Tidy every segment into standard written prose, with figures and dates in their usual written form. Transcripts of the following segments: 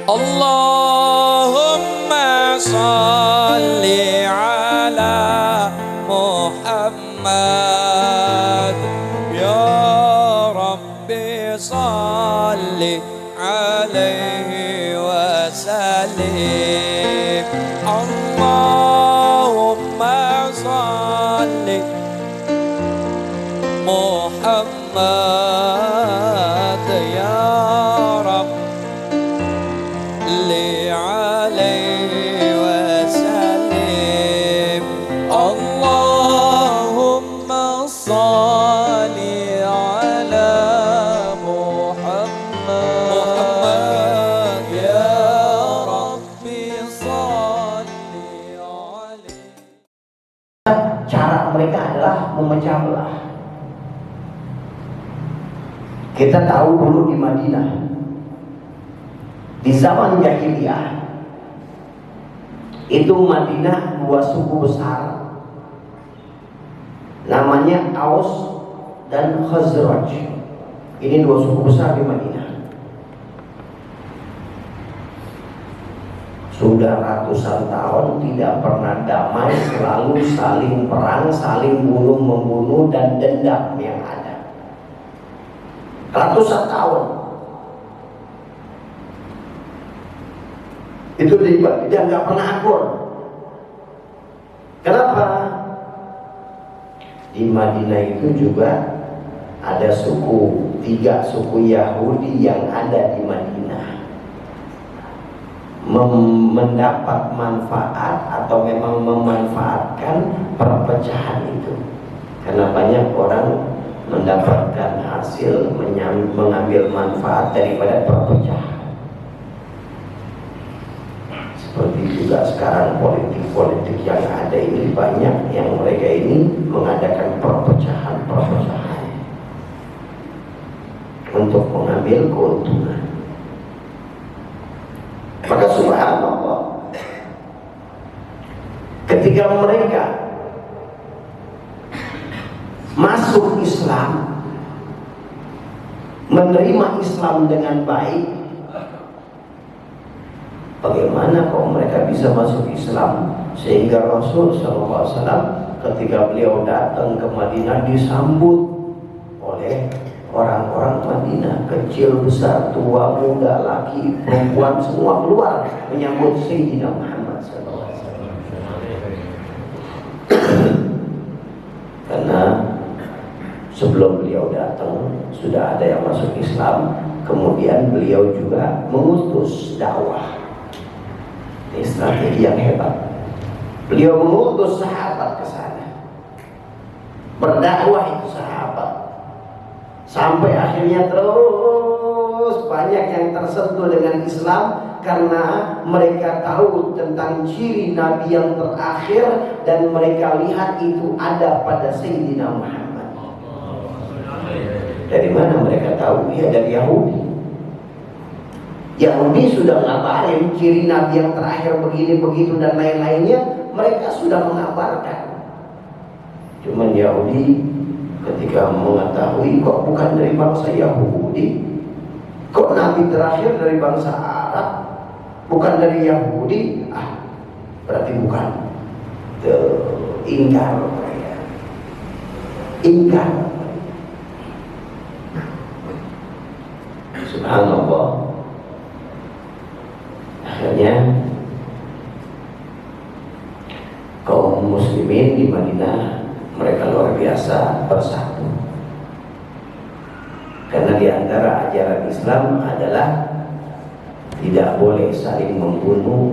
Allahumma salli ala Muhammad ya Rabbi salli alaihi wa sallim. Allahumma salli Muhammad ya Rabbi alaihi wa sallim. Allahumma salli ala Muhammad ya Rabbi salli alaihi. Cara mereka adalah memecah belah. Kita tahu dulu di Madinah, di zaman jahiliyah itu Madinah dua suku besar, namanya Aus dan Khazraj. Ini dua suku besar di Madinah. Sudah ratusan tahun tidak pernah damai, selalu saling perang, saling bunuh membunuh dan dendam yang ada. Ratusan tahun itu dia nggak pernah akur. Kenapa? Di Madinah itu juga ada tiga suku Yahudi yang ada di Madinah, mendapat manfaat atau memang memanfaatkan perpecahan itu, karena banyak orang mendapatkan hasil mengambil manfaat daripada perpecahan. Seperti juga sekarang politik-politik yang ada ini banyak yang mereka ini mengadakan perpecahan untuk mengambil keuntungan. Maka subhanallah, ketika mereka masuk Islam, menerima Islam dengan baik, bagaimana kok mereka bisa masuk Islam? Sehingga Rasul SAW ketika beliau datang ke Madinah disambut oleh orang-orang Madinah, kecil, besar, tua, muda, laki, perempuan, semua keluar menyambut Sayyidina Muhammad SAW. Karena sebelum beliau datang sudah ada yang masuk Islam, kemudian beliau juga mengutus dakwah. Ini strategi yang hebat. Beliau mengutus sahabat ke sana, berdakwah itu sahabat, sampai akhirnya terus banyak yang tersentuh dengan Islam karena mereka tahu tentang ciri Nabi yang terakhir dan mereka lihat itu ada pada Sayyidina Muhammad. Dari mana mereka tahu? Ya dari Yahudi. Yahudi sudah ngabarin ciri Nabi yang terakhir begini begitu dan lain-lainnya, mereka sudah mengabarkan. Cuman Yahudi ketika mengetahui kok bukan dari bangsa Yahudi, kok Nabi terakhir dari bangsa Arab, bukan dari Yahudi, berarti bukan. Ingkar mereka, ingkar. Subhanallah. Akhirnya kaum muslimin di Madinah mereka luar biasa bersatu. Karena di antara ajaran Islam adalah tidak boleh saling membunuh.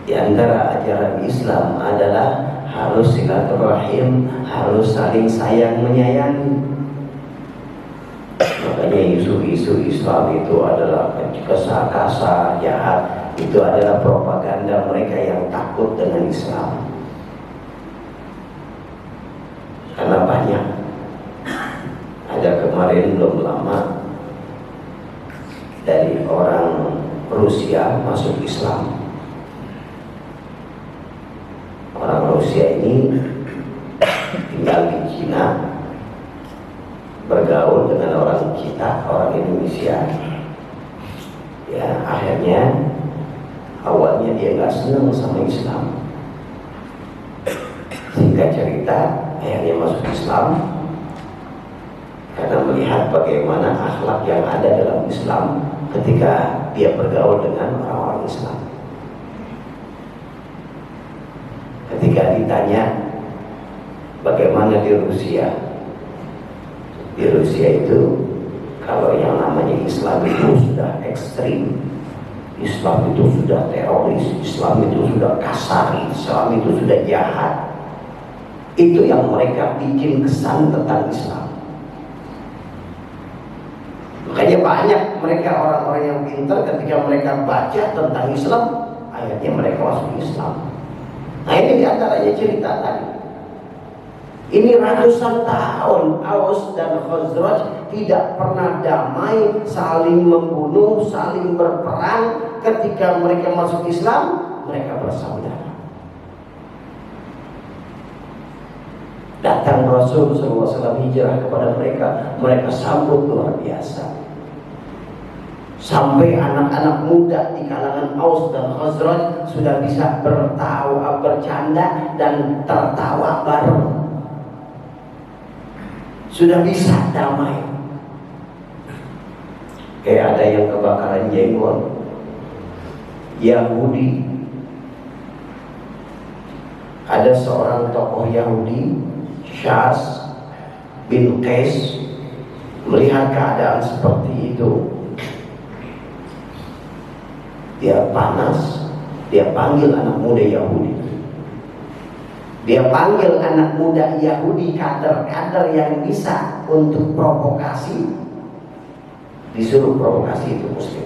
Di antara ajaran Islam adalah harus silaturahim, harus saling sayang menyayangi. Makanya isu-isu Islam itu adalah kasar, jahat. Itu adalah propaganda mereka yang takut dengan Islam. Karena banyak. Ada kemarin belum lama dari orang Rusia masuk Islam. Orang Rusia ini tinggal di Cina, bergaul dengan orang kita, orang Indonesia. Ya, Akhirnya awalnya dia nggak senang sama Islam. Singkat cerita, akhirnya masuk Islam karena melihat bagaimana akhlak yang ada dalam Islam ketika dia bergaul dengan orang-orang Islam. Ketika ditanya bagaimana di Rusia itu kalau yang namanya Islam itu sudah ekstrim, Islam itu sudah teroris, Islam itu sudah kasar, Islam itu sudah jahat. Itu yang mereka bikin kesan tentang Islam. Makanya banyak mereka orang-orang yang pintar ketika mereka baca tentang Islam, akhirnya mereka masuk Islam. Nah ini diantaranya cerita tadi. Ini ratusan tahun Aus dan Khazraj tidak pernah damai, saling membunuh, saling berperang. Ketika mereka masuk Islam, mereka bersaudara. Datang Rasul SAW hijrah kepada mereka, mereka sambut luar biasa. Sampai anak-anak muda di kalangan Aus dan Khazraj sudah bisa bercanda dan tertawa bareng. Sudah bisa damai. Kayak ada yang kebakaran jenggot, Yahudi. Ada seorang tokoh Yahudi, Syas bin Qais, melihat keadaan seperti itu. Dia panas, dia panggil anak muda Yahudi. Dia panggil anak muda Yahudi, kader-kader yang bisa untuk provokasi. Disuruh provokasi itu Muslim.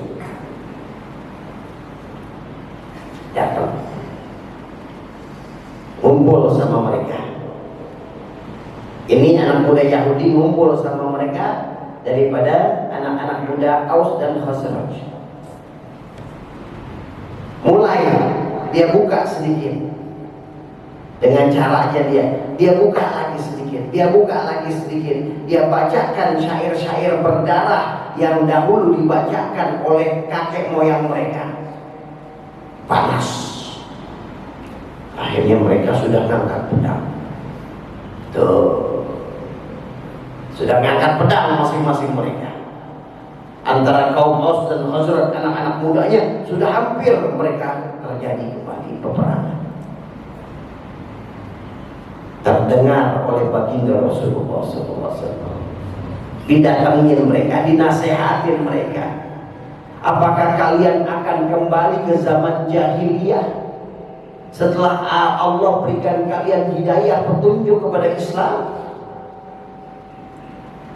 Datang, ngumpul sama mereka. Ini anak muda Yahudi ngumpul sama mereka daripada anak-anak muda Aus dan Khazraj. Mulai dia buka sedikit. Dengan caranya dia buka lagi sedikit, dia buka lagi sedikit, dia bacakan syair-syair berdarah yang dahulu dibacakan oleh kakek moyang mereka. Panas. Akhirnya mereka sudah ngangkat pedang. Tuh, sudah ngangkat pedang masing-masing mereka. Antara kaum Aus dan Khazraj, anak-anak mudanya sudah hampir mereka terjadi kembali peperangan. Terdengar oleh baginda Rasulullah SAW. Didatangin mereka, dinasehatin mereka. Apakah kalian akan kembali ke zaman jahiliyah setelah Allah berikan kalian hidayah petunjuk kepada Islam?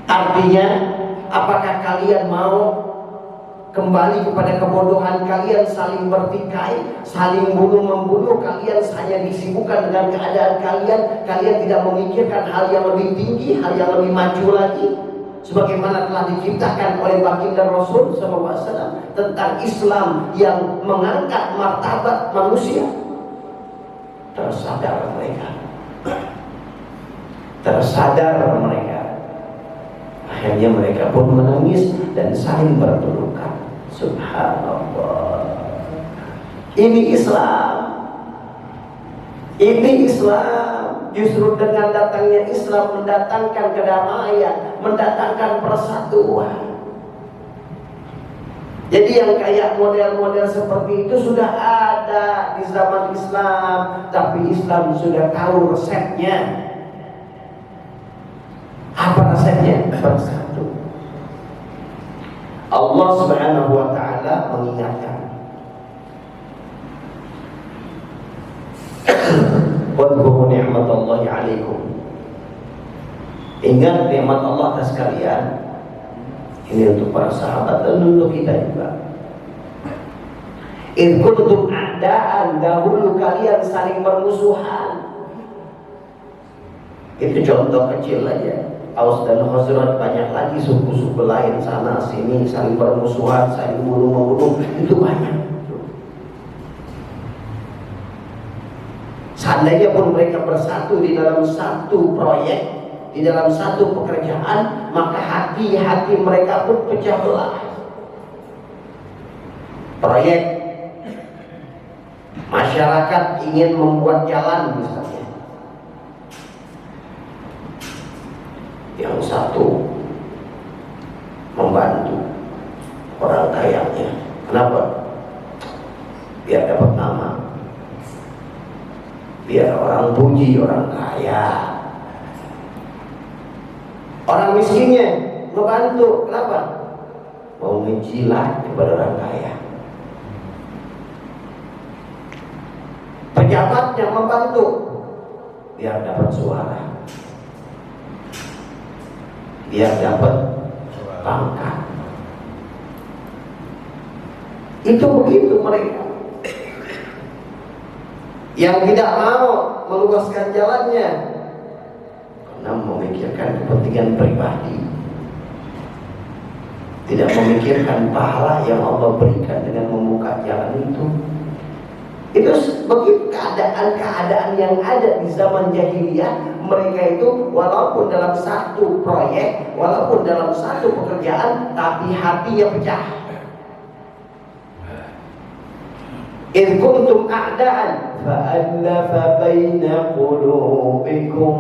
Artinya, apakah kalian mau kembali kepada kebodohan kalian, saling bertikai, saling bunuh-membunuh, kalian hanya disibukkan dengan keadaan kalian tidak memikirkan hal yang lebih tinggi, hal yang lebih maju lagi, sebagaimana telah diciptakan oleh baginda Rasul SAW tentang Islam yang mengangkat martabat manusia. Tersadar mereka. Akhirnya mereka pun menangis dan saling berpelukan. Subhanallah. Ini Islam. Justru dengan datangnya Islam mendatangkan kedamaian, mendatangkan persatuan. Jadi yang kayak model-model seperti itu sudah ada di zaman Islam, tapi Islam sudah tahu resepnya. Apa resepnya? Bersatu. Allah Subhanahu wa taala mengingatkan, wadhkuru ni'matallahi 'alaikum. Ingat nikmat Allah atas kalian. Ini untuk para sahabat dan untuk kita juga. In kuntum a'da'an, dahulu kalian saling bermusuhan. Itu contoh kecil aja. Aus dan Khazraj, banyak lagi suku-suku lain sana sini saling bermusuhan, saling bunuh-membunuh, itu banyak. Seandainya pun mereka bersatu di dalam satu proyek, di dalam satu pekerjaan, maka hati-hati mereka pun pecah belah. proyek masyarakat ingin membuat jalan misalnya, yang satu membantu orang kayanya. Kenapa? Biar dapat nama, biar orang puji orang kaya. Orang miskinnya membantu, kenapa? Mau menjilat kepada orang kaya. Pejabatnya membantu biar dapat suara, biar dapat pangkat. Itu begitu mereka. Yang tidak mau meluaskan jalannya karena memikirkan kepentingan pribadi, tidak memikirkan pahala yang Allah berikan dengan membuka jalan itu. Itu begitu keadaan-keadaan yang ada di zaman jahiliyah. Mereka itu walaupun dalam satu proyek, walaupun dalam satu pekerjaan, tapi hatinya pecah. In kuntum a'da'an fa'allafa baina qulubikum.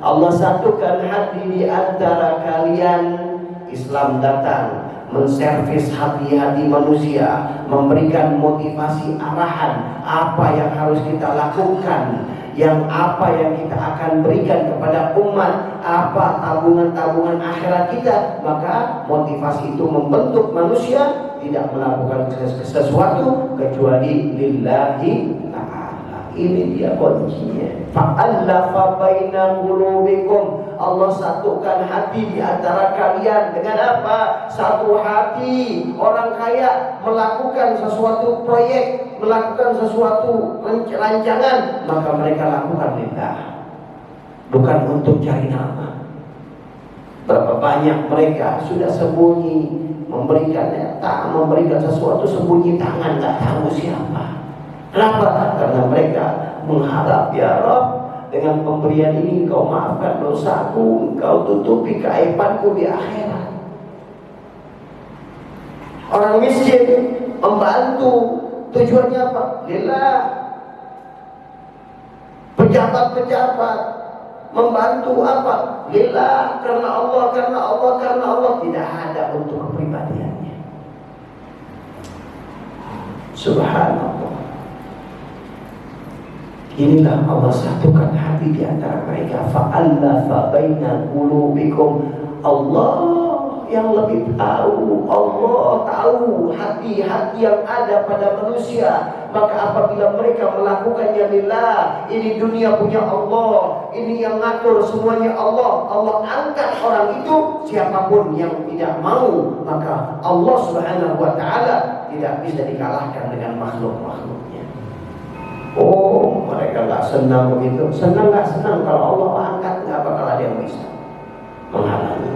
Allah satukan hati di antara kalian. Islam datang menservis hati-hati manusia, memberikan motivasi arahan apa yang harus kita lakukan, yang apa yang kita akan berikan kepada umat, apa tabungan-tabungan akhirat kita. Maka motivasi itu membentuk manusia tidak melakukan sesuatu kecuali lillahi ta'ala. Ini dia kuncinya. Fa'allafa baina qulubikum. Allah satukan hati di antara kalian dengan apa? Satu hati. Orang kaya melakukan sesuatu proyek, melakukan sesuatu rancangan, maka mereka lakukan lillah, bukan untuk cari nama. Berapa banyak mereka sudah sembunyi memberikannya, tak memberikan sesuatu sembunyi tangan, tak tahu siapa. Kenapa? Karena mereka mengharap, ya Rabb, dengan pemberian ini Engkau maafkan dosaku, Engkau tutupi keaibanku di akhirat. Orang miskin membantu, tujuannya apa? Lillah. Pejabat-pejabat membantu apa? Lillah, karena Allah, karena Allah, karena Allah. Tidak ada untuk kepribadiannya. Subhanallah. Inilah Allah satukan hati di antara mereka. Fa'allafa baina qulubikum. Allah yang lebih tahu. Allah tahu hati-hati yang ada pada manusia. Maka apabila mereka melakukannya lillah, ini dunia punya Allah, ini yang ngatur semuanya Allah. Allah angkat orang itu, siapapun yang tidak mau, maka Allah Subhanahu wa ta'ala tidak bisa dikalahkan dengan makhluk-makhluknya. Oh, mereka nggak senang begitu. Senang nggak senang, kalau Allah angkat nggak bakal ada yang bisa menghalangi.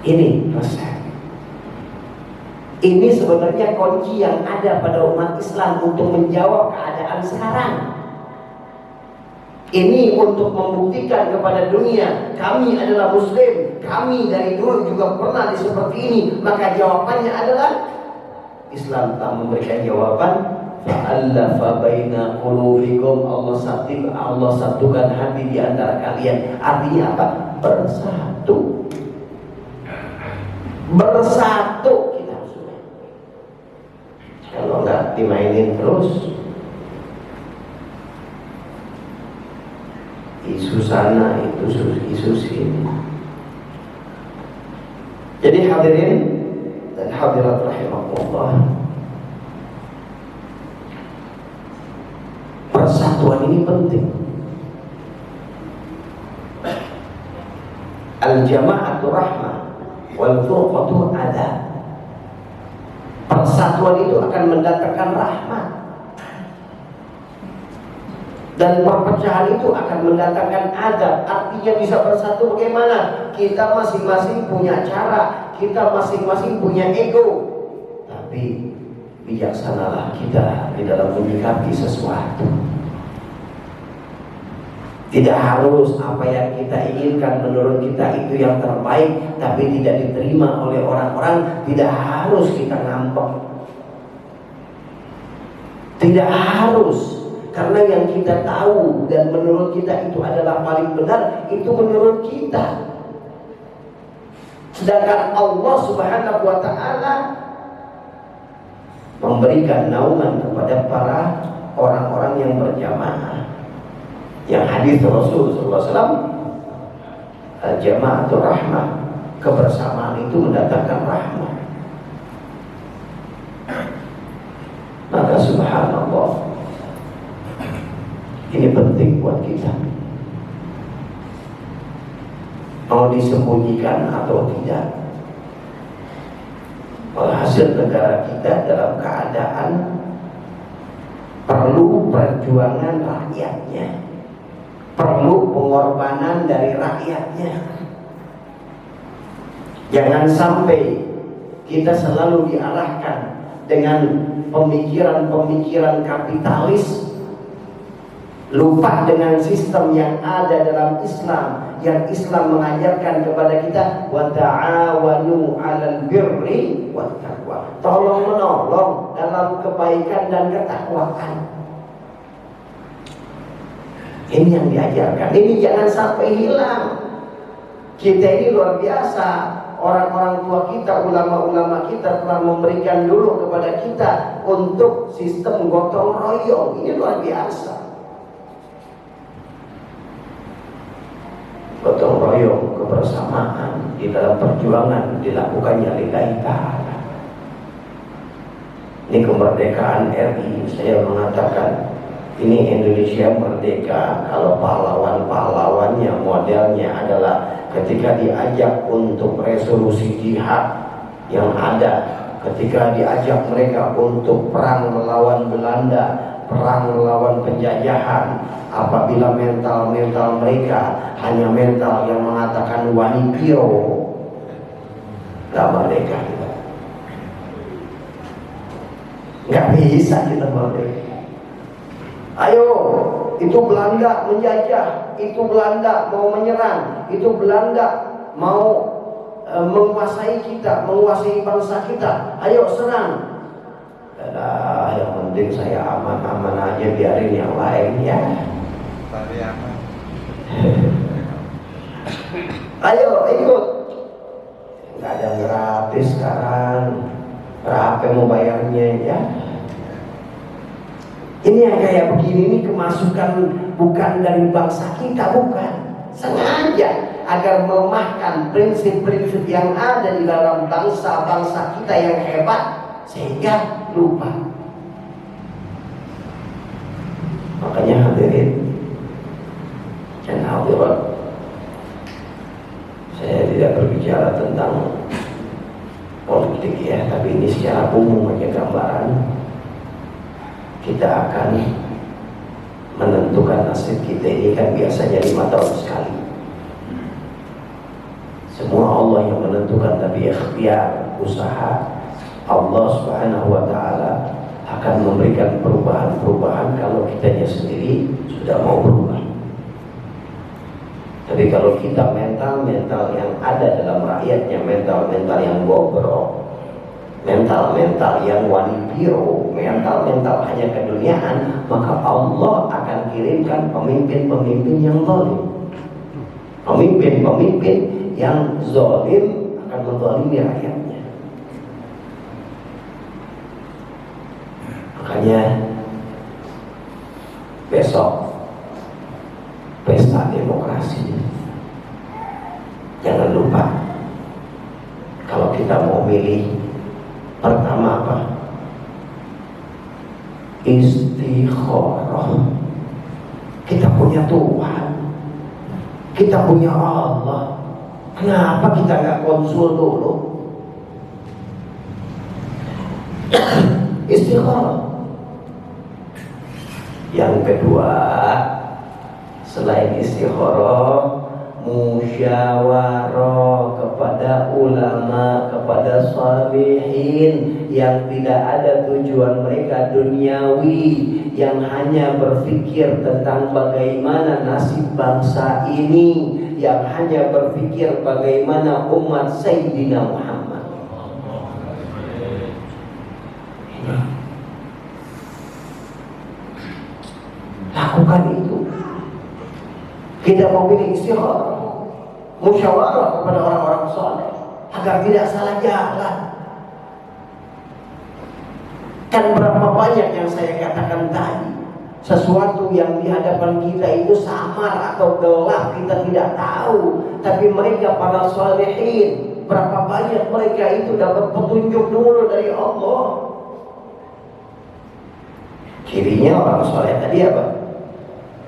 Ini resep. Ini sebenarnya kunci yang ada pada umat Islam untuk menjawab keadaan sekarang. Ini untuk membuktikan kepada dunia, kami adalah Muslim, kami dari dulu juga pernah seperti ini. Maka jawabannya adalah Islam telah memberikan jawaban. Fa'allafa baina qulubikum. Allah satukan hati di antara kalian. Artinya apa? Bersatu. Bersatu kita sudah. Kalau nggak dimainin terus, isu sana itu isu sini. Jadi hadirin dan hadirat rahimahullah, persatuan ini penting. Al-jama'atu rahmah wal furqatu adab. Persatuan itu akan mendatangkan rahmat, dan perpecahan itu akan mendatangkan adab. Artinya bisa bersatu bagaimana? Kita masing-masing punya cara, kita masing-masing punya ego, tapi bijaksanalah kita di dalam menyikapi sesuatu. Tidak harus apa yang kita inginkan menurut kita itu yang terbaik, tapi tidak diterima oleh orang-orang. Tidak harus kita ngambek. Tidak harus, karena yang kita tahu dan menurut kita itu adalah paling benar, itu menurut kita. Sedangkan Allah Subhanahu wa ta'ala memberikan naungan kepada para orang-orang yang berjamaah. Yang hadis Rasul SAW, al-jama'atul rahmah, kebersamaan itu mendatangkan rahmat. Maka subhanallah, ini penting buat kita. Mau disembunyikan atau tidak, hasil negara kita dalam keadaan perlu perjuangan rakyatnya, perlu pengorbanan dari rakyatnya. Jangan sampai kita selalu diarahkan dengan pemikiran-pemikiran kapitalis, lupa dengan sistem yang ada dalam Islam, yang Islam mengajarkan kepada kita wa ta'awanu 'alal birri wat taqwa. Tolong menolong dalam kebaikan dan ketakwaan. Ini yang diajarkan. Ini jangan sampai hilang. Kita ini luar biasa. Orang-orang tua kita, ulama-ulama kita telah memberikan dulu kepada kita untuk sistem gotong royong. Ini luar biasa. Gotong royong, kebersamaan di dalam perjuangan dilakukannya lillahi ta'ala. Ini kemerdekaan RI, saya mengatakan ini Indonesia merdeka kalau pahlawan-pahlawannya modelnya adalah ketika diajak untuk resolusi jihad yang ada, ketika diajak mereka untuk perang melawan Belanda, perang melawan penjajahan, apabila mental mereka hanya mental yang mengatakan wanipiro, gak merdeka kita. Gak bisa kita merdeka. Ayo, itu Belanda menjajah, itu Belanda mau menyerang, itu Belanda mau menguasai kita, menguasai bangsa kita. Ayo serang. Nah, yang penting saya aman-aman aja, biarin yang lain ya. Tadi aman. Ayo ikut. Nggak ada gratis sekarang. Berapa mau bayarnya ya? Ini yang kayak begini, ini kemasukan bukan dari bangsa kita, bukan. Sengaja agar melemahkan prinsip-prinsip yang ada di dalam bangsa-bangsa kita yang hebat, sehingga lupa. Makanya hadirin dan hadirat, saya tidak berbicara tentang politik ya, tapi ini secara umum aja gambaran. Kita akan menentukan nasib kita ini kan biasanya 5 tahun sekali. Semua Allah yang menentukan, tapi ikhtiar, usaha Allah Subhanahu wa ta'ala akan memberikan perubahan-perubahan kalau kitanya sendiri sudah mau berubah. Tapi kalau kita mental yang ada dalam rakyatnya, mental yang bobrok, mental yang wanipiro, mental hanya keduniaan, maka Allah akan kirimkan pemimpin-pemimpin yang zalim. Pemimpin yang zalim akan menzalimi rakyatnya. Makanya besok pesta demokrasi. Jangan lupa, kalau kita mau milih, pertama apa? Istikharah. Kita punya Tuhan, kita punya Allah. Kenapa kita nggak konsul dulu? Istikharah. Yang kedua, selain istikharah, musyawarah kepada ulama, kepada salihin yang tidak ada tujuan mereka duniawi, yang hanya berpikir tentang bagaimana nasib bangsa ini, yang hanya berpikir bagaimana umat Sayyidina Muhammad. Lakukan itu. Kita mau pilih istikharah, musyawarah kepada orang-orang soleh agar tidak salah jalan. Kan berapa banyak yang saya katakan tadi, sesuatu yang di hadapan kita itu samar atau gelap kita tidak tahu, tapi mereka para sholihin, berapa banyak mereka itu dapat petunjuk dulu dari Allah. Cirinya orang soleh tadi apa?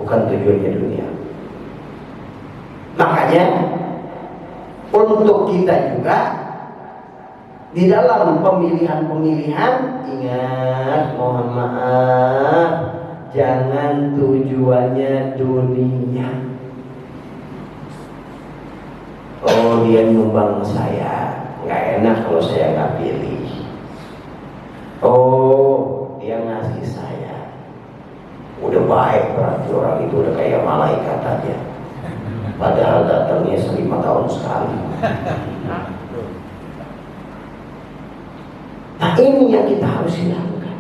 Bukan tujuannya dunia. Makanya untuk kita juga di dalam pemilihan-pemilihan, ingat, mohon maaf, jangan tujuannya dunia. Oh, dia nyumbang saya, nggak enak kalau saya nggak pilih. Oh, dia ngasih saya, udah baik, berarti orang itu udah kayak malaikat aja. Padahal datangnya 5 tahun sekali. Nah, ini yang kita harus lakukan.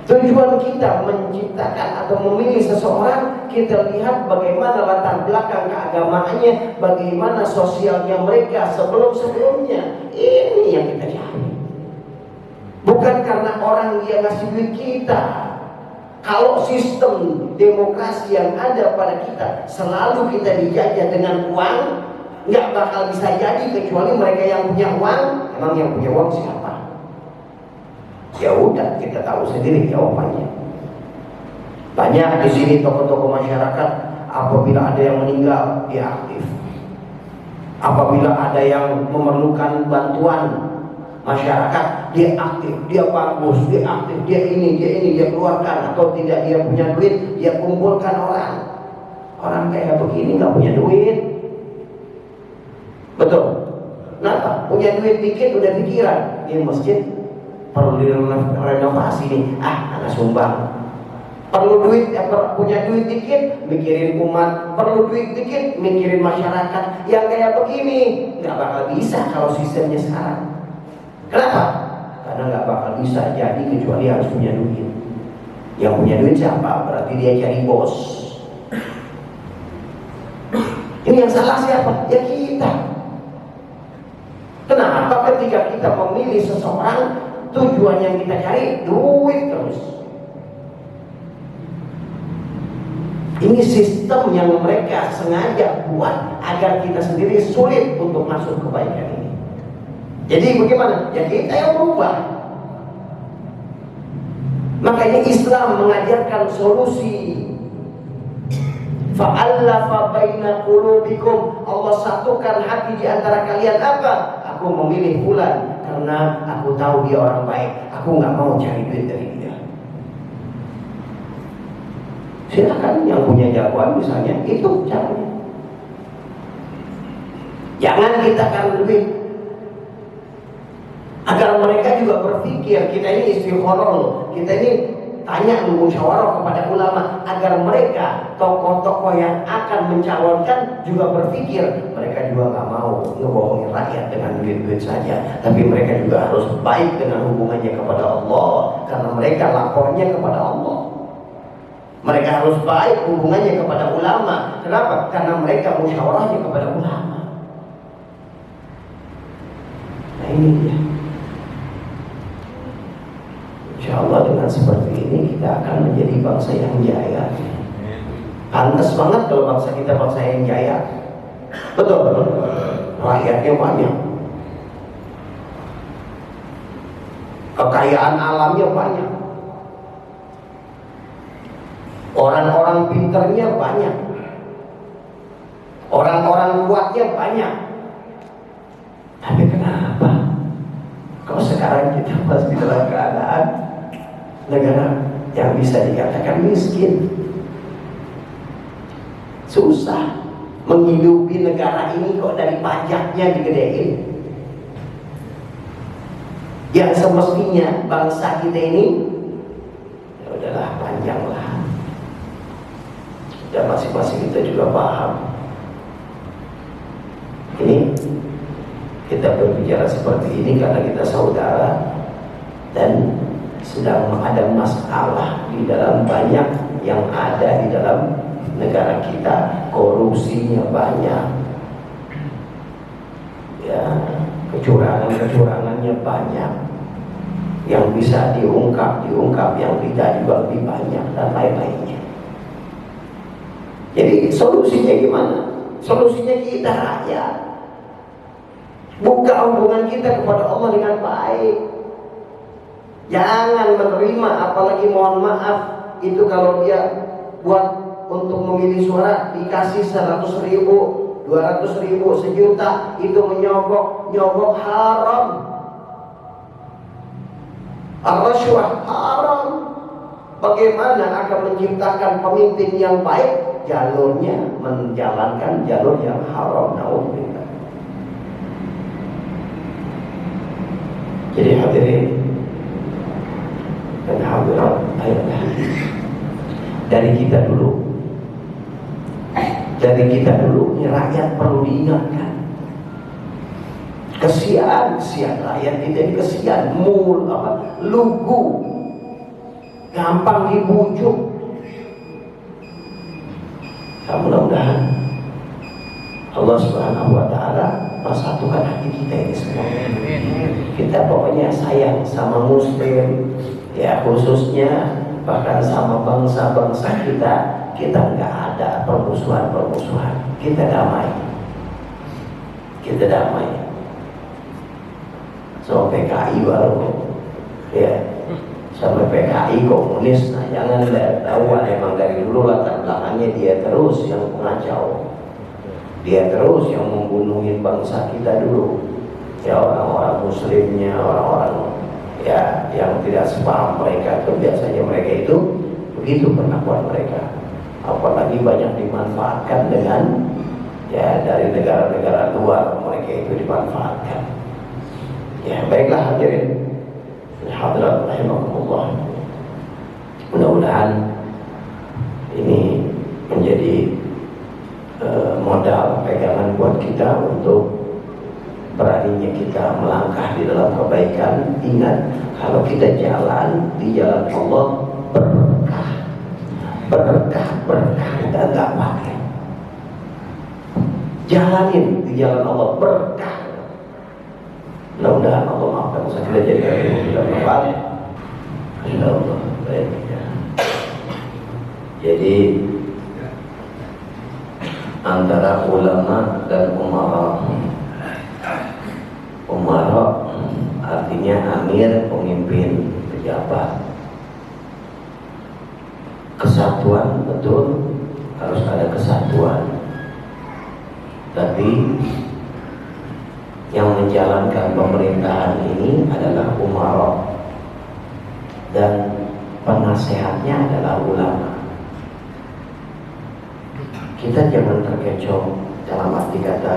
Tujuan kita menciptakan atau memilih seseorang, kita lihat bagaimana latar belakang keagamaannya, bagaimana sosialnya mereka sebelum-sebelumnya. Ini yang kita cari. Bukan karena orang dia ngasih duit kita. Kalau sistem demokrasi yang ada pada kita selalu kita dijajah dengan uang, nggak bakal bisa jadi kecuali mereka yang punya uang. Emang yang punya uang siapa? Ya udah, kita tahu sendiri jawabannya. Banyak di sini tokoh-tokoh masyarakat, apabila ada yang meninggal dia aktif. Apabila ada yang memerlukan bantuan masyarakat, dia aktif, dia bagus, dia aktif, dia ini, dia keluarkan. Atau tidak dia punya duit, dia kumpulkan orang. Orang kayak begini nggak punya duit. Betul? Kenapa? Punya duit dikit udah pikiran, ini masjid perlu direnovasi nih, anak sumbang. Perlu duit, punya duit dikit, mikirin umat. Perlu duit dikit, mikirin masyarakat. Yang kayak begini nggak bakal bisa kalau sistemnya sekarang. Kenapa? Karena nggak bakal bisa jadi kecuali harus punya duit. Yang punya duit siapa? Berarti dia cari bos. Ini yang salah siapa? Ya kita. Kenapa ketika kita memilih seseorang, tujuan yang kita cari duit terus? Ini sistem yang mereka sengaja buat agar kita sendiri sulit untuk masuk kebaikan ini. Jadi bagaimana? Ya kita yang berubah. Makanya Islam mengajarkan solusi. Fa'allafa baina qulubikum. Allah satukan hati di antara kalian. Apa? Aku memilih fulan karena aku tahu dia orang baik. Aku nggak mau cari duit dari dia. Silakan yang punya jagoan misalnya, itu caranya. Jangan kita karena duit. Agar mereka juga berpikir, kita ini istikharah loh, kita ini tanya musyawarah kepada ulama, agar mereka tokoh-tokoh yang akan mencalonkan juga berpikir, mereka juga nggak mau ngebohongin rakyat dengan duit-duit saja, tapi mereka juga harus baik dengan hubungannya kepada Allah, karena mereka lapornya kepada Allah. Mereka harus baik hubungannya kepada ulama. Kenapa? Karena mereka musyawarahnya kepada ulama. Nah ini dia. InsyaAllah dengan seperti ini kita akan menjadi bangsa yang jaya. Pantas banget kalau bangsa kita bangsa yang jaya. Betul, betul. Rakyatnya banyak, kekayaan alamnya banyak, orang-orang pinternya banyak, orang-orang kuatnya banyak. Tapi kenapa kalau sekarang kita masih dalam keadaan negara yang bisa dikatakan miskin? Susah menghidupi negara ini kok dari pajaknya digedein. Yang semestinya bangsa kita ini udahlah panjanglah. Dan masing-masing kita juga paham. Ini kita berbicara seperti ini karena kita saudara dan sedang ada masalah di dalam banyak yang ada di dalam negara kita. Korupsinya banyak, ya, kecurangannya banyak. Yang bisa diungkap, yang tidak juga lebih banyak dan lain-lainnya. Jadi solusinya gimana? Solusinya kita rakyat buka hubungan kita kepada Allah dengan baik. Jangan menerima, apalagi mohon maaf, itu kalau dia buat untuk memilih suara dikasih 100.000, 200.000, sejuta, itu nyogok haram. Ar-rasyuah haram. Bagaimana akan menciptakan pemimpin yang baik? Jalurnya menjalankan jalur yang haram. Naudzubillah. Jadi hadirin dan hadirat, ayolah dari kita dulu, ini rakyat perlu diingatkan. Kesian rakyat kita ini, kesian, lugu, gampang dibujuk. Mudah-mudahan Allah Subhanahu wa Ta'ala persatukan hati kita ini semua. Kita pokoknya sayang sama Muslim, ya, khususnya bahkan sama bangsa-bangsa kita. Kita nggak ada permusuhan. Kita damai. Sama PKI baru, ya, sama PKI komunis. Nah, jangan tahu emang dari dulu latar belakangnya dia terus yang pengacau, dia terus yang membunuhin bangsa kita dulu. Ya, orang-orang muslimnya, orang-orang ya yang tidak sepaham mereka itu biasanya mereka itu begitu perlakuan mereka. Apalagi banyak dimanfaatkan dengan, ya, dari negara-negara luar, mereka itu dimanfaatkan. Ya, baiklah hadirin hadirat rahimakumullah. Mudah-mudahan ini menjadi modal pegangan buat kita untuk beraninya kita melangkah di dalam kebaikan. Ingat, kalau kita jalan di jalan Allah, berkah kita nggak pakai. Jalanin di jalan Allah, berkah. Mudah-mudahan Allah maafkan usaha kita jadi ilmu kita bermanfaat. Insyaallah. Baik. Jadi antara ulama dan umara. Umara artinya amir, pemimpin, pejabat. Kesatuan, betul, harus ada kesatuan. Tapi yang menjalankan pemerintahan ini adalah umara dan penasehatnya adalah ulama. Kita jangan terkecoh dalam arti kata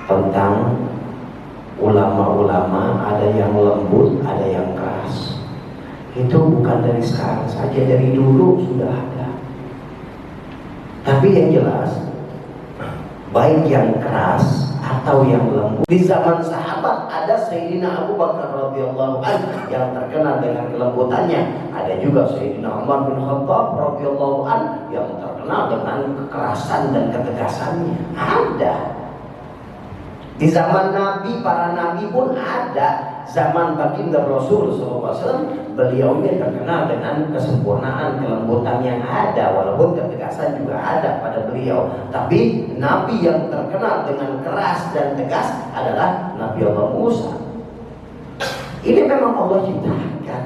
tentang ulama-ulama, ada yang lembut, ada yang keras. Itu bukan dari sekarang saja, dari dulu sudah ada. Tapi yang jelas, baik yang keras atau yang lembut. Di zaman sahabat ada Sayyidina Abu Bakar radhiyallahu anhu yang terkenal dengan kelembutannya. Ada juga Sayyidina Umar bin Khattab radhiyallahu anhu yang terkenal dengan kekerasan dan ketegasannya. Ada. Di zaman Nabi, para Nabi pun ada. Zaman baginda Rasul SAW, beliau ini terkenal dengan kesempurnaan, kelembutan yang ada, walaupun ketegasan juga ada pada beliau. Tapi Nabi yang terkenal dengan keras dan tegas adalah Nabi Allah Musa. Ini memang Allah ciptakan,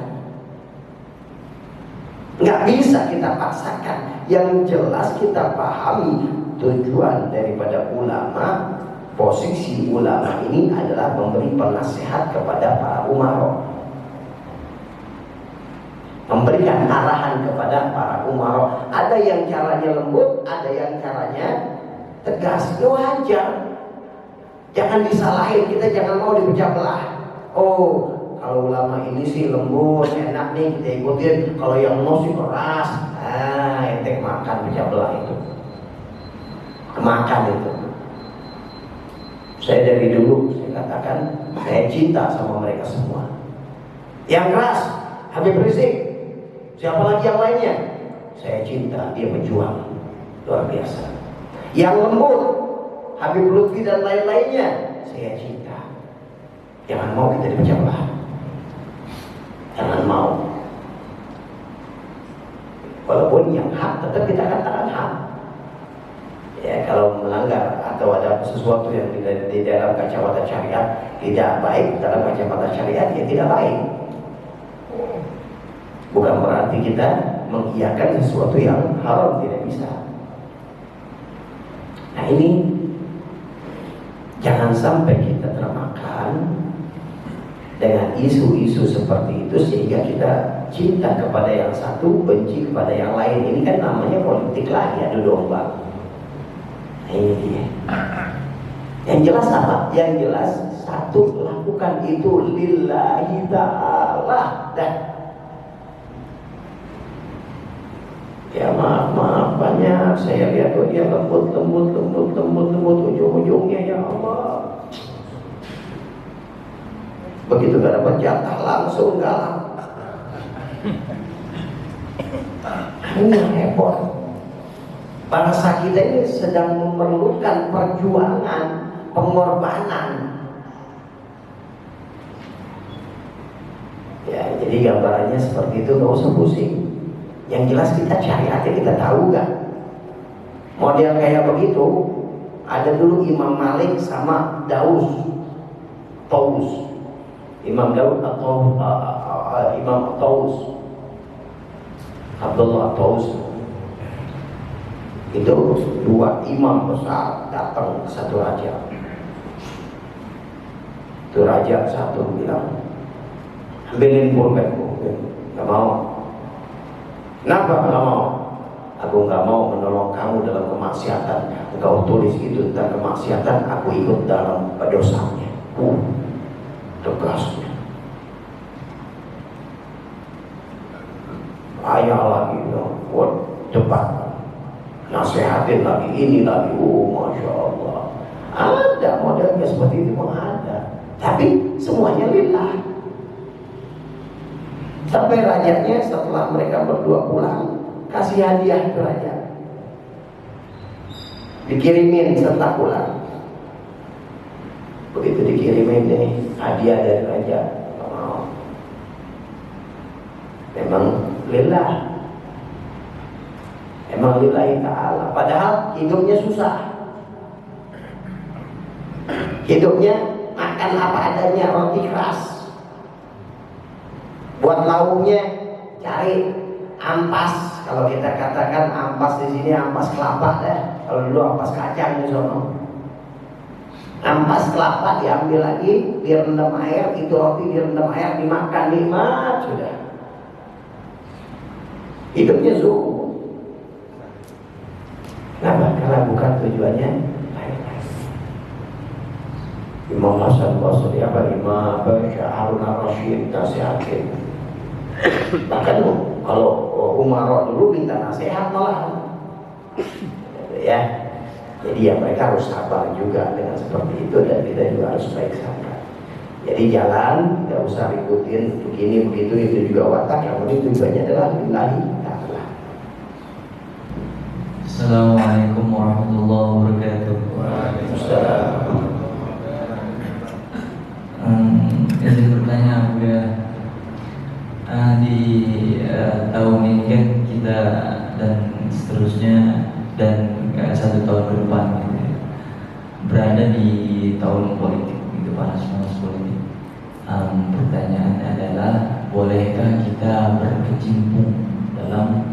nggak bisa kita paksakan. Yang jelas kita pahami tujuan daripada ulama. Posisi ulama ini adalah memberi penasihat kepada para umara, memberikan arahan kepada para umara. Ada yang caranya lembut, ada yang caranya tegas. Itu wajar. Jangan disalahin, kita jangan mau dipecah belah. Oh, kalau ulama ini sih lembut, enak nih kita ikutin. Kalau yang no sih keras. Ente makan pecah belah itu. Makan itu. Saya dari dulu saya katakan saya cinta sama mereka semua. Yang keras Habib Rizik, siapa lagi yang lainnya? Saya cinta, dia pejuang luar biasa. Yang lembut Habib Lutfi dan lain-lainnya, saya cinta. Jangan mau kita dipecah belah. Jangan mau. Walaupun yang hak tetap kita katakan hak. Ya, kalau melanggar atau ada sesuatu yang di dalam kacamata syariat tidak baik, dalam kacamata syariat ya tidak baik. Bukan berarti kita mengiyakan sesuatu yang haram, tidak bisa. Nah ini jangan sampai kita termakan dengan isu-isu seperti itu sehingga kita cinta kepada yang satu, benci kepada yang lain. Ini kan namanya politik lagi, adu domba. Nah, ini dia. Yang jelas apa? Yang jelas satu, lakukan itu lillahi ta'ala. Dan ya maaf banyak saya lihat dia lembut ujung-ujungnya ya Allah. Begitu gak dapat jatah langsung galak. Ini yang repot. Bangsa kita ini sedang memerlukan perjuangan, pengorbanan. Ya, jadi gambarannya seperti itu, gak usah pusing. Yang jelas kita cari hati, kita tahu gak? Model kayak begitu ada dulu Imam Malik sama Daus, Imam Daud atau Imam Taus, Abdullah Taus. Itu dua imam besar datang ke satu raja. Itu raja satu bilang, ambilin pulpenku. Gak mau. Kenapa gak mau? Aku gak mau menolong kamu dalam kemaksiatan. Engkau tulis itu tentang kemaksiatan, aku ikut dalam dosanya. Tegas. Ayah lagi, cepat. Nasihatin lagi, ini lagi. Masya Allah. Ada modelnya seperti itu, ada. Tapi semuanya lillah. Sampai rajanya setelah mereka berdua pulang, kasih hadiah ke raja. Dikirimin setelah pulang. Begitu dikirimin nih hadiah dari raja, memang lillah, emang lillahi ta'ala. Padahal hidupnya susah, hidupnya makan apa adanya, roti keras. Buat lauknya cari ampas. Kalau kita katakan ampas di sini ampas kelapa deh. Kalau dulu ampas kacang di sono. Ampas kelapa diambil lagi, direndam air, itu roti direndam air, dimakan, nikmat sudah. Hidupnya zuhud. Kenapa? Karena bukan tujuannya lain-lain. Imam Hasan Basri Imam Harun al-Rasyid nasihatin. Bahkan kalau Umar dulu minta nasihat malah. Ya. Jadi ya mereka harus sabar juga dengan seperti itu, dan kita juga harus baik sabar. Jadi jalan, tidak usah ikutin begini begitu, itu juga watak. Yang penting tujuannya adalah lillahi ta'ala. Assalamualaikum warahmatullahi wabarakatuh. Waalaikumsalam. Izin bertanya, udah di tahun ini kan kita dan seterusnya dan 1 tahun ke depan gitu ya, berada di tahun politik gitu, panas politik. Pertanyaannya adalah, bolehkah kita berkecimpung dalam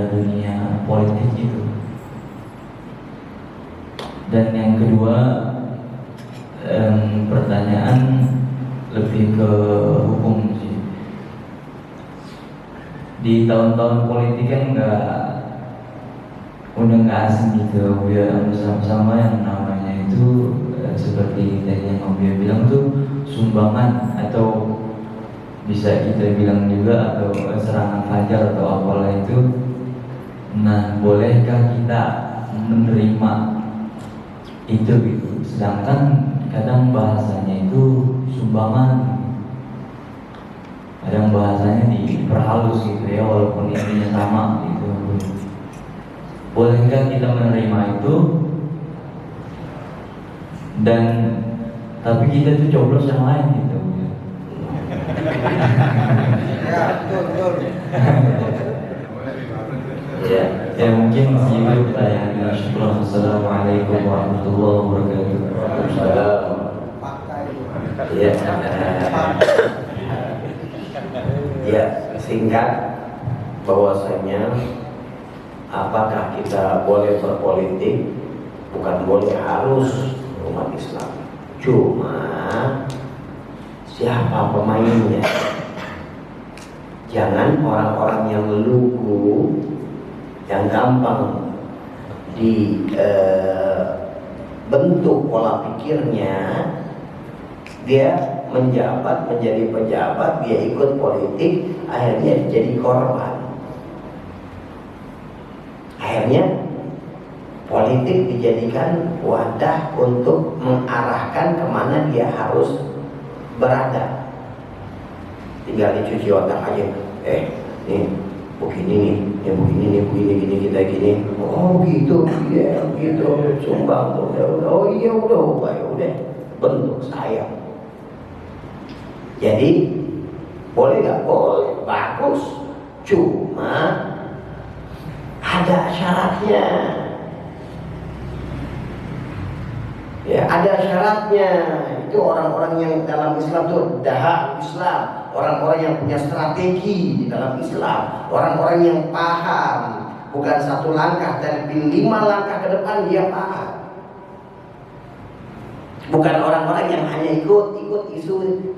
dunia politik itu? Dan yang kedua, pertanyaan lebih ke hukum sih. Di tahun-tahun politik kan udah nggak asing gitu, ya bersama-sama yang namanya itu seperti tadi yang Om Bia bilang tuh sumbangan atau bisa kita bilang juga atau serangan fajar atau apalah itu. Nah, bolehkah kita menerima itu gitu? Sedangkan kadang bahasanya itu sumbangan, kadang bahasanya diperhalus gitu ya, walaupun intinya sama gitu. Bolehkah kita menerima itu? Dan tapi kita tuh coblos yang lain gitu. Ya, betul. Ya mungkin itu pertanyaannya. Assalamualaikum warahmatullahi wabarakatuh. Waalaikumsalam. Fakta itu. Ya, ya, singkat bahwasanya apakah kita boleh berpolitik? Bukan boleh, harus umat Islam. Cuma siapa pemainnya? Jangan orang-orang yang lugu, yang gampang dibentuk pola pikirnya, dia menjabat, menjadi pejabat, dia ikut politik, akhirnya jadi korban. Akhirnya politik dijadikan wadah untuk mengarahkan kemana dia harus berada. Tinggal dicuci otak aja. Nih begini nih, begini gini kita gini. Oh gitu, iya gitu. Sumbang tuh, udah. Oh iya udah. Bentuk sayang. Jadi boleh nggak? Boleh, bagus. Cuma ada syaratnya. Ya, ada syaratnya. Itu orang-orang yang dalam Islam tuh dahak Islam, orang-orang yang punya strategi di dalam Islam, orang-orang yang paham, bukan satu langkah tapi 5 langkah ke depan dia paham. Bukan orang-orang yang hanya ikut isu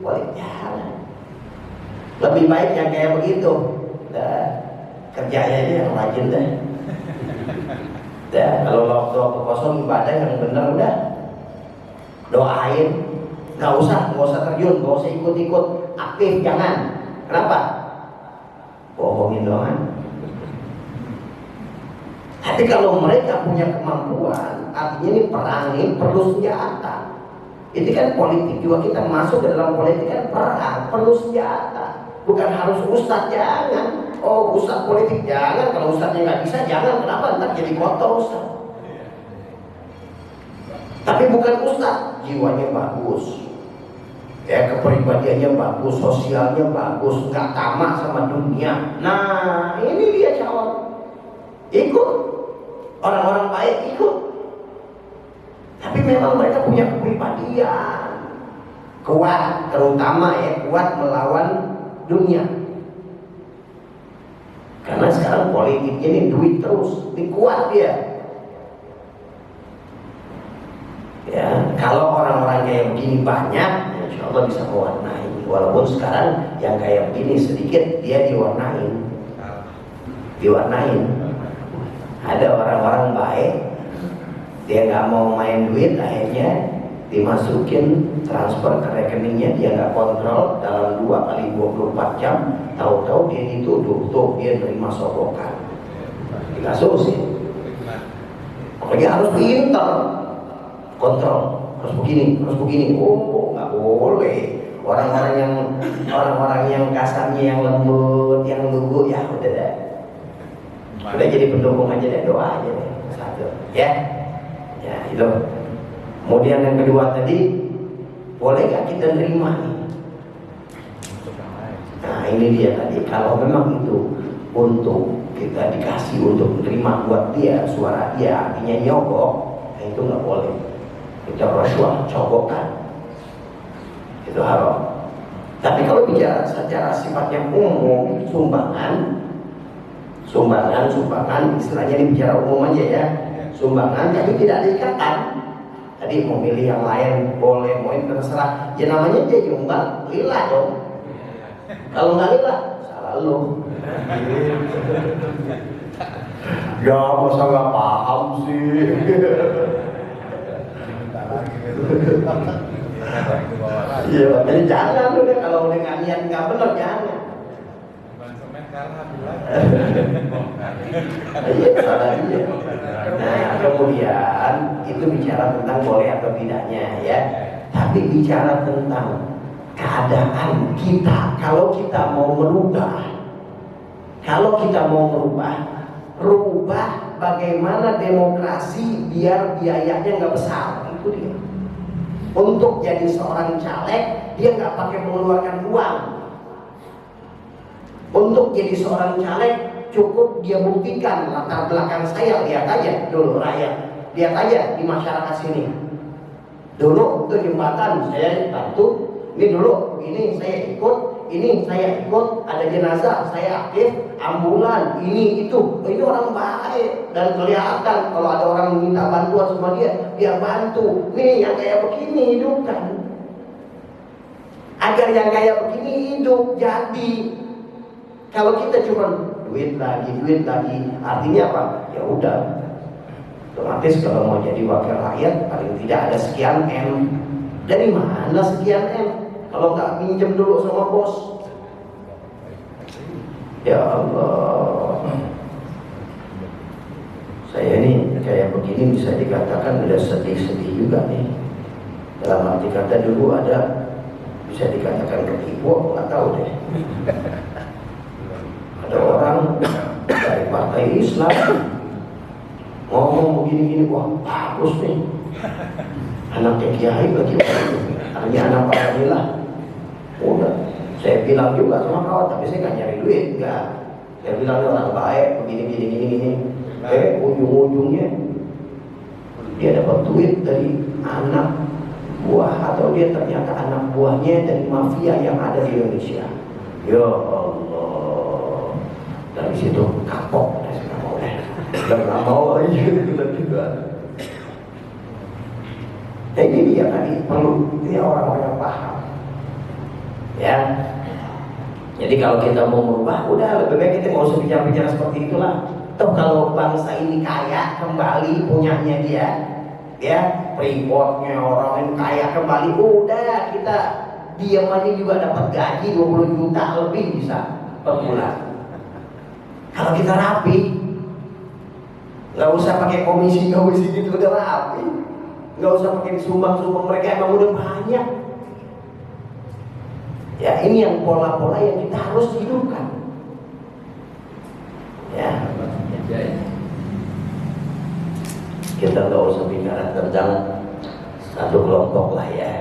politik. Lebih baik yang kayak begitu. Kerjanya aja yang rajin deh. Kalau waktu kosong ibadah yang benar udah. Doain, nggak usah terjun, nggak usah ikut aktif, jangan. Kenapa? Bohongin doang. Tapi kalau mereka punya kemampuan, artinya ini perang, ini perlu senjata. Itu kan politik juga, kita masuk ke dalam politik kan perang, perlu senjata. Bukan harus ustadz, jangan. Oh ustadz politik jangan, kalau ustadznya nggak bisa jangan. Kenapa? Ntar jadi kotor ustadz. Tapi bukan ustadz, jiwanya bagus, ya kepribadiannya bagus, sosialnya bagus, nggak tamak sama dunia. Nah ini dia calon, ikut orang-orang baik ikut. Tapi memang mereka punya kepribadian kuat, terutama ya kuat melawan dunia. Karena sekarang politik ini duit terus, kuat dia. Ya, kalau orang-orang kayak begini banyak, insya Allah bisa mewarnai. Walaupun sekarang yang kayak begini sedikit, dia diwarnain. Ada orang-orang baik, dia nggak mau main duit, akhirnya dimasukin transfer ke rekeningnya, dia nggak kontrol dalam 2 kali 24 jam, tahu-tahu dia dituduh, tuh dia terima sogokan, dikasusin. Apalagi harus pintar. Kontrol, harus begini. Oh, nggak boleh. Orang-orang yang kasarnya, yang lembut, yang lugu, ya udah deh. Udah jadi pendukung aja deh, doa aja deh. Satu, ya itu. Kemudian yang kedua tadi, boleh nggak kita nerima nih? Nah ini dia tadi. Kalau memang itu untuk kita dikasih untuk menerima buat dia, suara dia, artinya nyogok, nah itu nggak boleh. Itu rasuah, cokokan, itu haram. Tapi kalau bicara secara sifatnya umum, sumbangan, istilahnya ini bicara umum aja ya, sumbangan, tapi tidak ada ikatan. Tadi mau milih yang lain boleh, mau ini terserah. Ya namanya dia nyumbang, lillah dong. Kalau nggak lillah, salah lo. Ya masa nggak paham sih. Iya, jadi jangan udah kalau dengan niat nggak benar jangan. Iya, salah dia. Nah, kemudian itu bicara tentang boleh atau tidaknya ya. Tapi bicara tentang keadaan kita, kalau kita mau merubah, rubah bagaimana demokrasi biar biayanya nggak besar, itu dia. Untuk jadi seorang caleg, dia nggak pakai mengeluarkan uang. Untuk jadi seorang caleg, cukup dia buktikan latar belakang saya. Lihat aja dulu rakyat, lihat aja di masyarakat sini. Dulu untuk jembatan saya bantu, ini dulu ini saya ikut, ini saya ikut, ada jenazah saya aktif, ambulan ini itu orang baik dan kelihatan kalau ada orang minta bantuan sama dia bantu. Nih yang kayak begini hidupkan, agar yang kayak begini hidup jadi. Kalau kita cuma duit lagi, artinya apa? Ya udah, otomatis kalau mau jadi wakil rakyat paling tidak ada sekian M. Dari mana sekian M? Kalau nggak pinjam dulu sama bos. Ya Allah, saya ini kayak begini bisa dikatakan udah sedih-sedih juga nih. Dalam arti kata dulu ada bisa dikatakan ketipu, nggak tahu deh. Ada orang dari partai Islam ngomong begini-gini, wah bagus nih, anaknya kiai lagi, artinya anak Alhamdulillah. Udah, saya bilang juga sama kawan, tapi saya nggak nyari duit, enggak. Saya bilang orang baik, begini. Ujung-ujungnya dia dapat duit dari anak buah, atau dia ternyata anak buahnya dari mafia yang ada di Indonesia. Ya Allah, dari situ kapok, saya nggak mau lagi juga. Ini dia tadi perlu dia orang-orang yang paham. Ya, jadi kalau kita mau merubah, udah lebih baik kita nggak usah bicara-bicara seperti itulah. Toh kalau bangsa ini kaya kembali punyanya dia, ya freeportnya orang yang kaya kembali, udah kita diam aja juga dapat gaji 20 juta lebih bisa per bulan. Kalau kita rapi, nggak usah pakai komisi gitu, udah rapi. Nggak usah pakai sumbang mereka emang udah banyak. Ya, ini yang pola-pola yang kita harus hidupkan. Ya, kita nggak usah bicara tentang satu kelompok lah ya.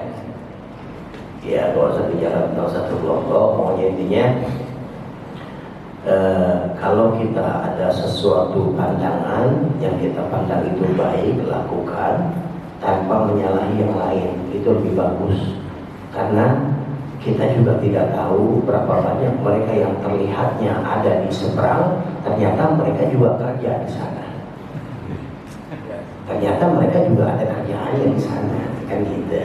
Ya, nggak usah bicara tentang satu kelompok. Pokoknya intinya, kalau kita ada sesuatu pandangan yang kita pandang itu baik, lakukan tanpa menyalahi yang lain, itu lebih bagus. Karena kita juga tidak tahu berapa banyak mereka yang terlihatnya ada di seberang, ternyata mereka juga kerja di sana. Ternyata mereka juga ada kerjaannya di sana, kan gitu.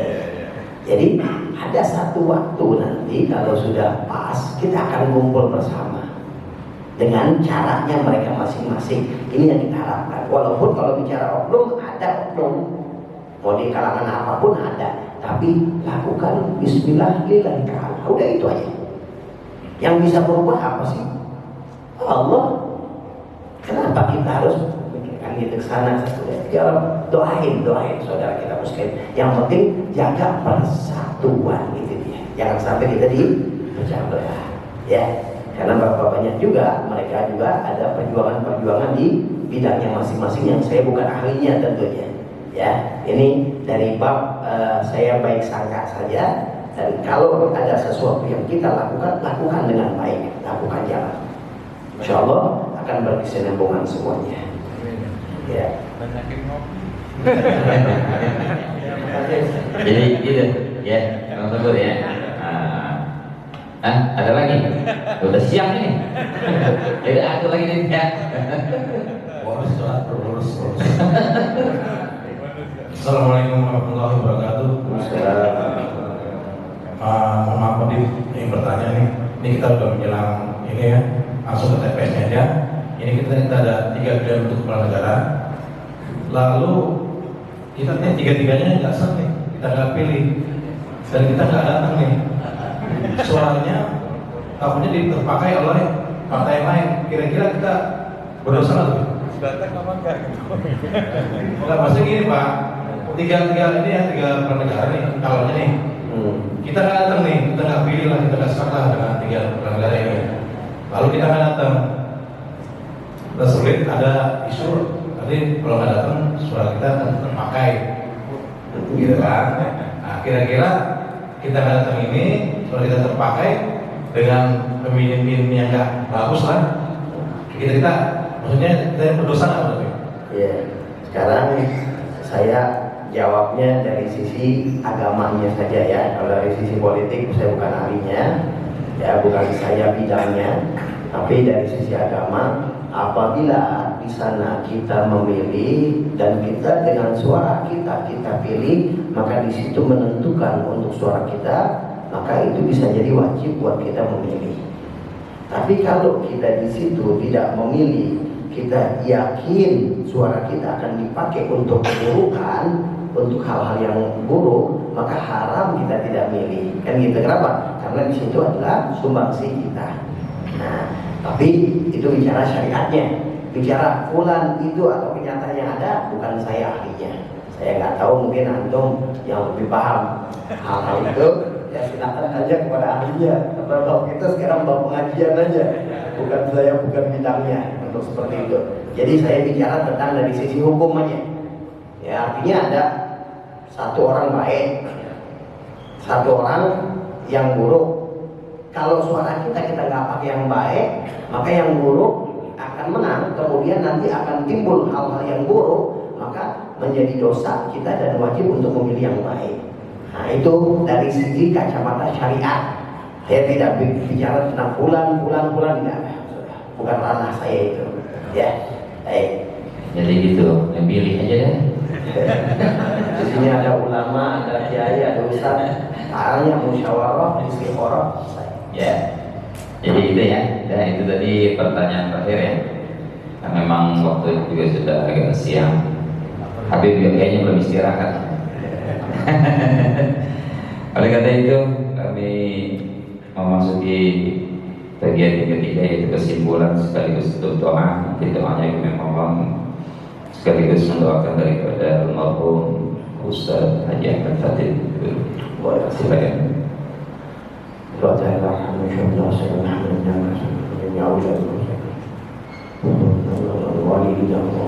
Jadi ada satu waktu nanti kalau sudah pas, kita akan kumpul bersama dengan caranya mereka masing-masing. Ini yang kita harapkan. Walaupun kalau bicara oknum, ada oknum, mau di kalangan apapun ada. Tapi lakukan bismillah lillahi ta'ala. Udah itu aja. Yang bisa berubah apa sih? Allah. Kenapa kita harus memikirkan gitu ke sana? Ya, doain saudara kita muslim. Yang penting jaga persatuan, itu dia. Jangan sampai kita dipecah belah. Ya, karena berapa banyak juga mereka juga ada perjuangan-perjuangan di bidangnya masing-masing yang saya bukan ahlinya tentunya. Ya, ini dari bab saya baik sangka saja, dan kalau ada sesuatu yang kita lakukan dengan baik, lakukan jalan. Insya Allah akan berkesinambungan semuanya. Ya. Jadi gitu ya, Bang Teguh ya. Ada lagi? Udah siap ini. Jadi ada lagi nih ya. Terus. Assalamualaikum warahmatullahi wabarakatuh. Mohon maaf nih, ingin bertanya nih. Ini kita udah menjelang ini ya, langsung ke TPS aja. Ini kita ada 3 pilihan untuk kepala negara. Lalu kita nih tiga-tiganya nggak sah nih, kita nggak pilih dan kita nggak datang nih. Suaranya takutnya terpakai oleh partai lain. Kira-kira kita berdosa nggak tuh? Datang apa enggak gitu? Nggak, maksudnya gini Pak, tiga ini ya, tiga negara nih, calonnya nih. Kita nggak datang nih, kita nggak pilih lah, kita nggak suka dengan tiga negara ini. Lalu kita nggak datang. Terus sulit ada isu, nanti kalau nggak datang suara kita terpakai, gitu kan? Nah, kira-kira kita nggak datang ini, suara kita terpakai dengan pemimpin yang nggak bagus lah. Kita maksudnya kita berdosa nggak berarti? Iya. Sekarang saya jawabnya dari sisi agamanya saja ya. Kalau dari sisi politik saya bukan ahlinya, ya bukan saya bidangnya. Tapi dari sisi agama, apabila di sana kita memilih dan kita dengan suara kita pilih, maka di situ menentukan untuk suara kita, maka itu bisa jadi wajib buat kita memilih. Tapi kalau kita di situ tidak memilih, kita yakin suara kita akan dipakai untuk keburukan, untuk hal-hal yang buruk, maka haram kita tidak milih. Kan gitu, kenapa? Karena di situ adalah sumbangsi kita. Nah, tapi itu bicara syariatnya. Bicara fulan itu atau kenyataannya ada, bukan saya ahlinya. Saya nggak tahu, mungkin antum yang lebih paham hal-hal itu. Ya silakan aja kepada ahlinya. Kalau kita sekarang bawa pengajian aja, bukan saya, bukan bidangnya untuk seperti itu. Jadi saya bicara tentang dari sisi hukum aja. Ya artinya ada satu orang baik, satu orang yang buruk. Kalau suara kita nggak pakai yang baik, maka yang buruk akan menang. Kemudian nanti akan timbul hal-hal yang buruk, maka menjadi dosa kita dan wajib untuk memilih yang baik. Nah itu dari segi kacamata syariat. Saya tidak bicara tentang bulan, enggak. Bukan ranah saya itu. Ya, baik. Jadi gitu, yang pilih aja deh. Di sini ada ulama, ada kiai, ada ustaz. Arahnya musyawarah, istikharah. Ya, jadi itu ya. Dan itu tadi pertanyaan terakhir ya. Nah, memang waktu juga sudah agak siang. Habib juga kayaknya belum istirahat. Oleh karena itu kami memasuki bagian yang ketiga, yaitu kesimpulan sekaligus tutup doa. Nanti doanya kami mohon sekaligus mendoakan daripada almarhum Ustaz Haji Ahmad Fatih. Silakan.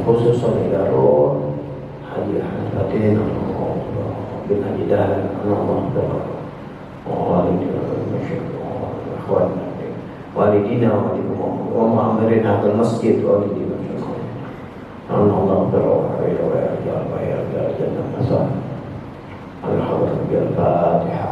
khususan ila roh Haji Ahmad Fatih bin Haji Dahlan والدينا ومعمرين هذا المسجد والدينا أن الله أكبر ويرجع الجنة مساء الحضر بالفاتحة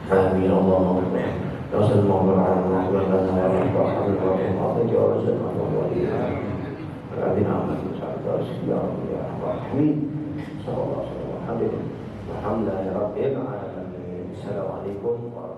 آمين اللهم آمين وصلى الله على محمد وعلى آله وصحبه وسلم وجعل سنة وليها الذين آمنوا سعد يا رحمن صلى الله عليه وسلم الحمد لله رب العالمين. السلام عليكم ورحمة الله.